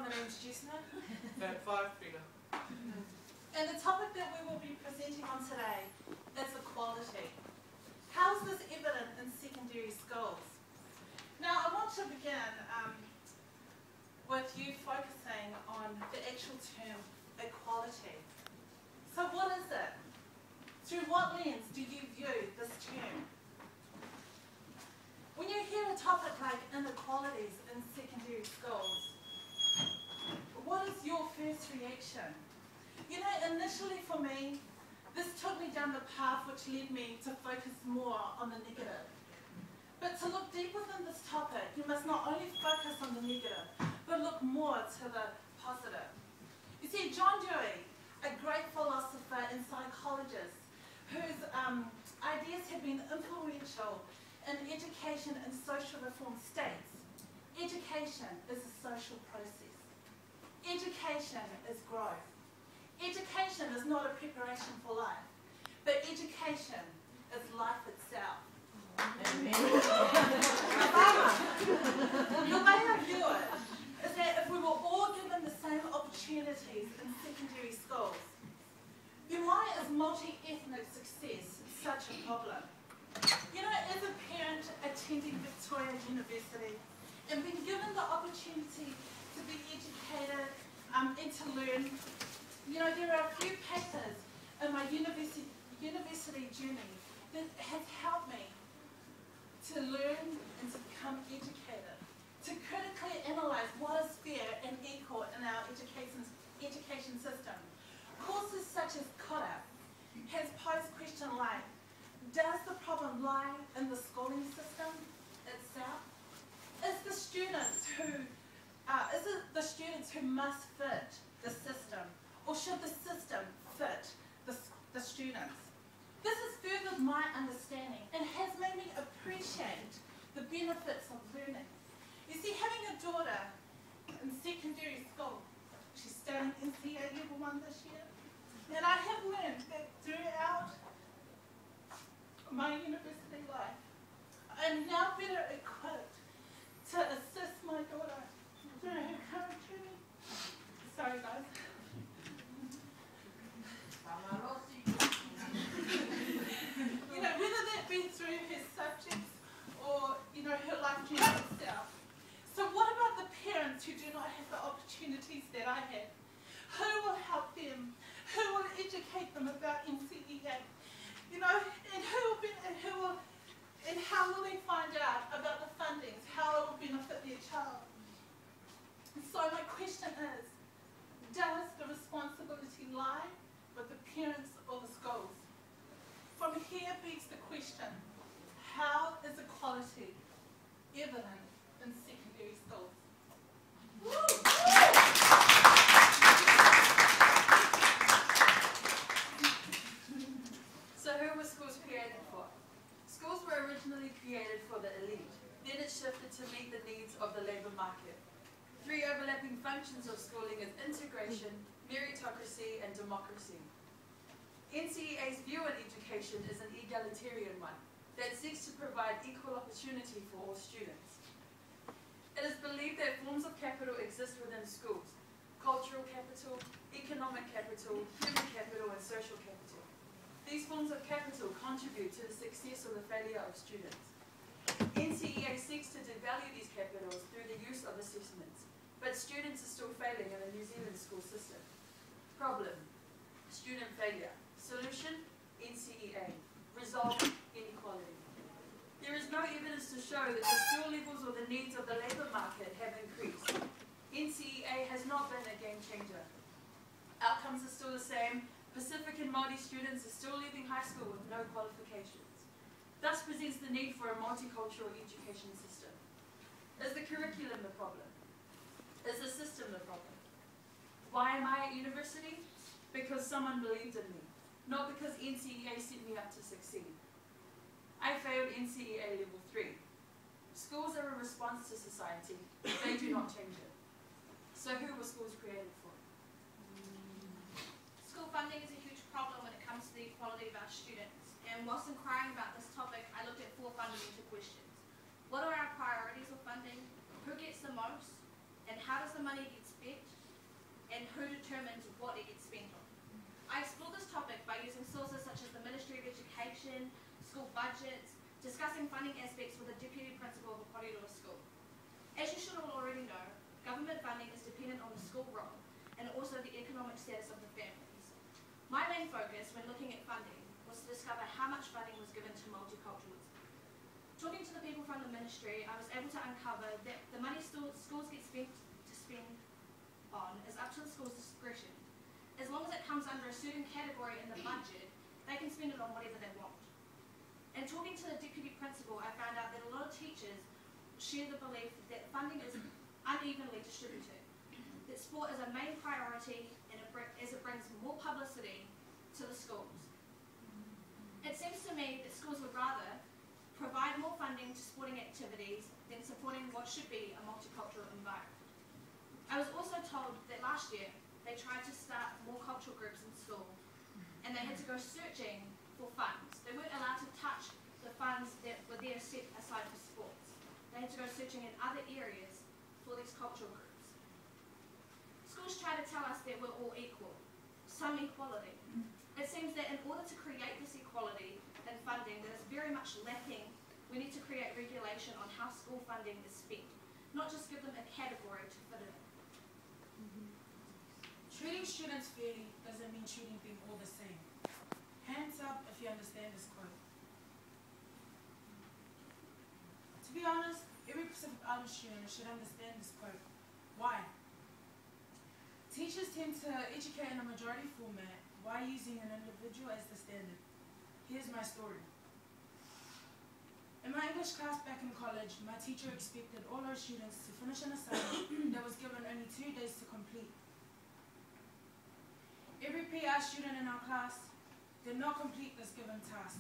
everyone, my name's Jessna. Fab 5 figure. And the topic that we will be presenting on today is equality. How is this evident in secondary schools? Now, I want to begin with you focusing on the actual term equality. So what is it? Through what lens do you view this term? When you hear a topic like inequalities in secondary schools, what is your first reaction? You know, initially for me, this took me down the path which led me to focus more on the negative. But to look deep within this topic, you must not only focus on the negative, but look more to the positive. You see, John Dewey, a great philosopher and psychologist, whose ideas have been influential in education and social reform, states, education is a social process. Education is growth. Education is not a preparation for life, but education is life itself. The way I view it is that if we were all given the same opportunities in secondary schools, then why is multi-ethnic success such a problem? You know, as a parent attending Victoria University and being given the opportunity to be educated and to learn, you know, there are a few papers in my university journey that have helped me to learn and to become educated, to critically analyse what is fair and equal in our education system. Courses such as Kura has posed questions like, does the problem lie in the schooling system itself? Is it the students who must fit the system, or should the system fit the students? This has furthered my understanding and has made me appreciate the benefits of learning. You see, having a daughter in secondary school, she's studying NCEA Level 1 this year, and I have learned that throughout my university life, I'm now better equipped to assist my daughter through her current journey. Sorry, guys. You know, whether that be through her subjects or, you know, her life journey itself. So what about the parents who do not have the opportunities that I had? Who will help them? Who will educate them about NCEA? You know, and how will they find out about the fundings, how it will benefit their child? And so my question is, does the responsibility lie with the parents or the schools? From here begs the question, how is equality evident in secondary schools? So who were schools created for? Schools were originally created for the elite. Then it shifted to meet the needs of the labour market. Three overlapping functions of schooling is integration, meritocracy, and democracy. NCEA's view on education is an egalitarian one that seeks to provide equal opportunity for all students. It is believed that forms of capital exist within schools: cultural capital, economic capital, human capital, and social capital. These forms of capital contribute to the success or the failure of students. NCEA seeks to devalue these capitals through the use of assessments, but students are still failing in the New Zealand school system. Problem: student failure. Solution: NCEA. Result: inequality. There is no evidence to show that the skill levels or the needs of the labour market have increased. NCEA has not been a game changer. Outcomes are still the same. Pacific and Māori students are still leaving high school with no qualifications. Thus presents the need for a multicultural education system. Is the curriculum the problem? Is the system the problem? Why am I at university? Because someone believed in me, not because NCEA set me up to succeed. I failed NCEA Level 3. Schools are a response to society. They do not change it. So who were schools created for? School funding is a huge problem when it comes to the equality of our students. And whilst inquiring about this topic, I looked at 4 fundamental questions. What are our priorities of funding? Who gets the most? And how does the money get spent? school budgets, discussing funding aspects with the Deputy Principal of a Korero school. As you should all already know, government funding is dependent on the school role and also the economic status of the families. My main focus when looking at funding was to discover how much funding was given to multiculturalism. Talking to the people from the ministry, I was able to uncover that the money schools get spent on is up to the school's discretion. As long as it comes under a certain category in the budget, they can spend it on whatever they want. And talking to the deputy principal, I found out that a lot of teachers share the belief that funding is unevenly distributed, that sport is a main priority and as it brings more publicity to the schools. It seems to me that schools would rather provide more funding to sporting activities than supporting what should be a multicultural environment. I was also told that last year they tried to start more cultural groups in school and they had to go searching for funds. They weren't allowed to touch the funds that were there set aside for sports. They had to go searching in other areas for these cultural groups. Schools try to tell us that we're all equal, some equality. It seems that in order to create this equality in funding that is very much lacking, we need to create regulation on how school funding is spent, not just give them a category to fit it in. Treating students fairly doesn't mean treating them all the same. Hands up if you understand this quote. To be honest, every Pacific Island student should understand this quote. Why? Teachers tend to educate in a majority format while using an individual as the standard. Here's my story. In my English class back in college, my teacher expected all our students to finish an assignment that was given only 2 days to complete. Every PI student in our class did not complete this given task,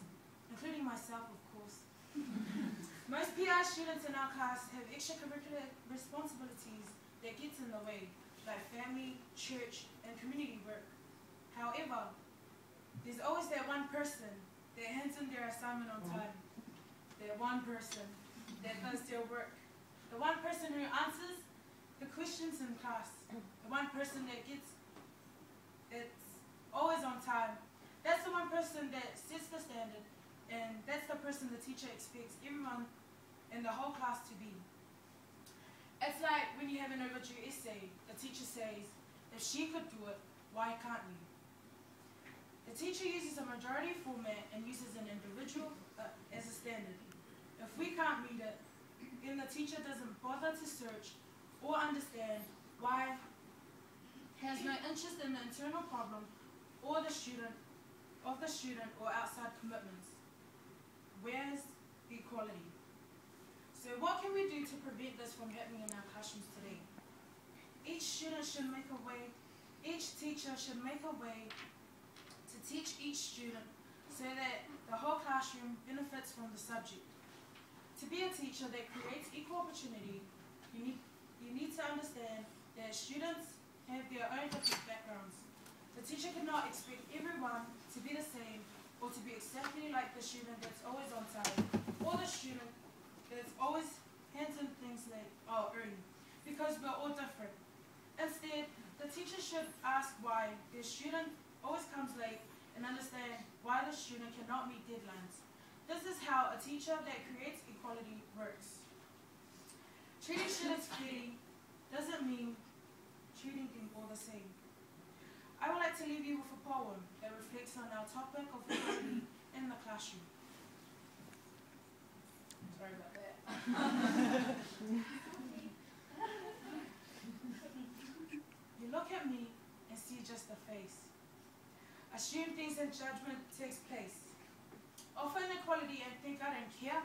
including myself, of course. Most PI students in our class have extracurricular responsibilities that get in the way, like family, church, and community work. However, there's always that one person that hands in their assignment on time, that one person that does their work, the one person who answers the questions in class, the one person that gets it's always on time. That's the one person that sets the standard, and that's the person the teacher expects everyone in the whole class to be. It's like when you have an overdue essay, the teacher says, if she could do it, why can't we? The teacher uses a majority format and uses an individual as a standard. If we can't meet it, then the teacher doesn't bother to search or understand why, has no interest in the internal problem or the student or outside commitments. Where's the equality? So what can we do to prevent this from happening in our classrooms today? Each student should make a way, each teacher should make a way to teach each student so that the whole classroom benefits from the subject. To be a teacher that creates equal opportunity, you need to understand that students have their own different backgrounds. The teacher cannot expect everyone to be the same or to be exactly like the student that's always on time or the student that's always hands in things late or early, because we're all different. Instead, the teacher should ask why their student always comes late and understand why the student cannot meet deadlines. This is how a teacher that creates equality works. Treating students fairly doesn't mean treating them all the same. I would like to leave you with a poem that reflects on our topic of equality in the classroom. Sorry about that. You look at me and see just a face. Assume things and judgment takes place. Offer inequality and think I don't care.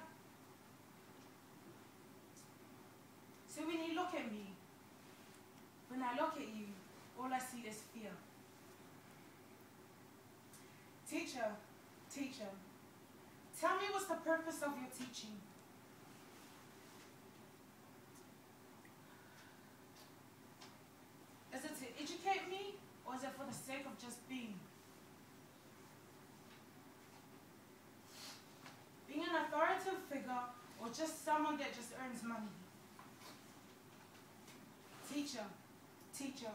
So when you look at me, when I look at you, all I see is fear. Teacher, teacher, tell me what's the purpose of your teaching? Is it to educate me, or is it for the sake of just being? Being an authoritative figure, or just someone that just earns money? Teacher, teacher,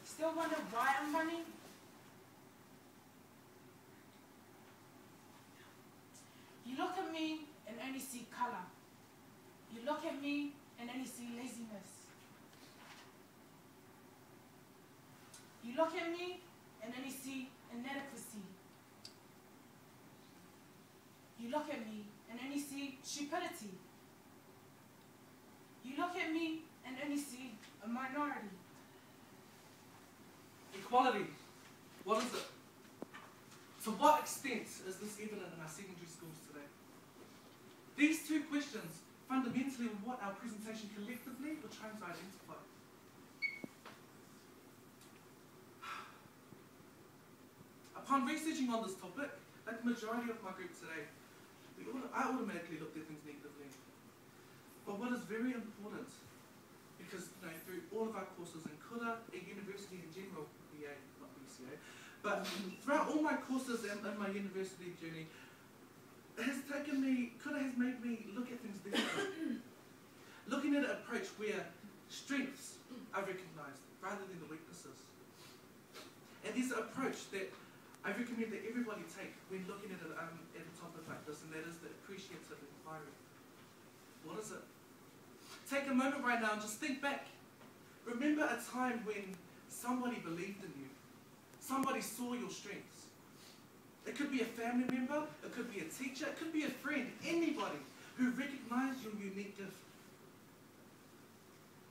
still wonder why I'm running? me and only see colour. You look at me and only see laziness. You look at me and only see inadequacy. You look at me and only see stupidity. You look at me and only see a minority. Equality, what is it? To what extent is this evident in our secondary schools today? These two questions fundamentally are what our presentation collectively we're trying to identify. Upon researching on this topic, like the majority of my group today, I automatically looked at things negatively. But what is very important, because through all of our courses in Kura, at university in general, BA, not BCA, but throughout all my courses and in my university journey, Kura has made me look at things differently. Looking at an approach where strengths are recognised rather than the weaknesses. And there's an approach that I recommend that everybody take when looking at a topic like this, and that is the appreciative inquiry. What is it? Take a moment right now and just think back. Remember a time when somebody believed in you. Somebody saw your strengths. It could be a family member, it could be a teacher, it could be a friend, anybody who recognized your unique gift.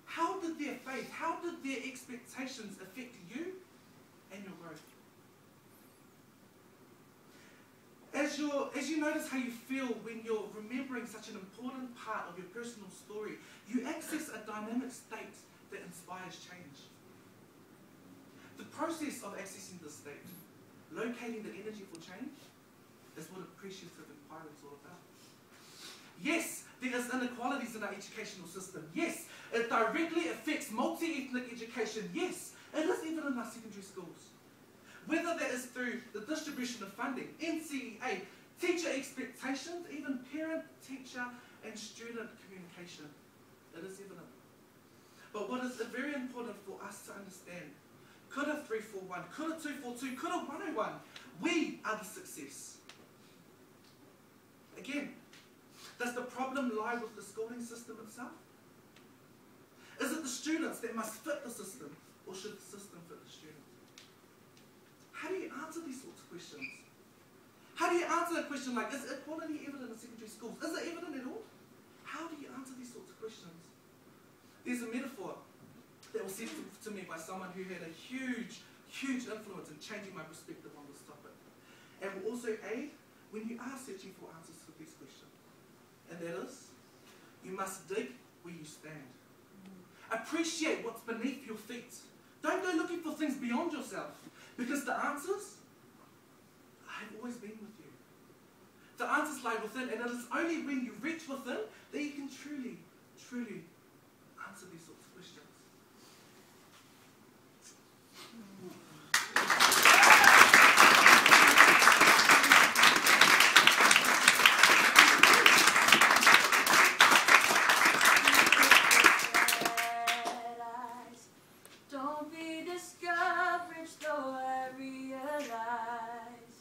How did their faith, how did their expectations affect you and your growth? As you notice how you feel when you're remembering such an important part of your personal story, you access a dynamic state that inspires change. The process of accessing this state, locating the energy for change, is what appreciative inquiry is all about. Yes, there is inequalities in our educational system. Yes, it directly affects multi-ethnic education. Yes, it is even in our secondary schools. Whether that is through the distribution of funding, NCEA, teacher expectations, even parent, teacher, and student communication. It is evident. But what is very important for us to understand, Kura 341, Kura 242, Kura 101, we are the success. Again, does the problem lie with the schooling system itself? Is it the students that must fit the system, or should the system fit the students? How do you answer these sorts of questions? How do you answer a question like, is equality evident in secondary schools? Is it evident at all? How do you answer these sorts of questions? There's a metaphor that was said to me by someone who had a huge influence in changing my perspective on this topic. And will also aid when you are searching for answers to these questions. And that is, you must dig where you stand. Appreciate what's beneath your feet. Don't go looking for things beyond yourself, because the answers have always been with you. The answers lie within, and it is only when you reach within that you can truly answer these sorts of questions. Don't be discouraged, though I realize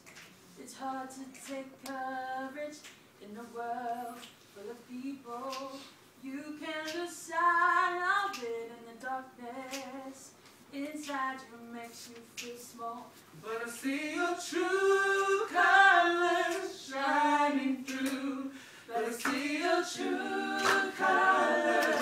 it's hard to take courage in a world full of people. You can lose sight of it in the darkness. Inside you makes you feel small. But I see your true colors shining through. But I see your true colors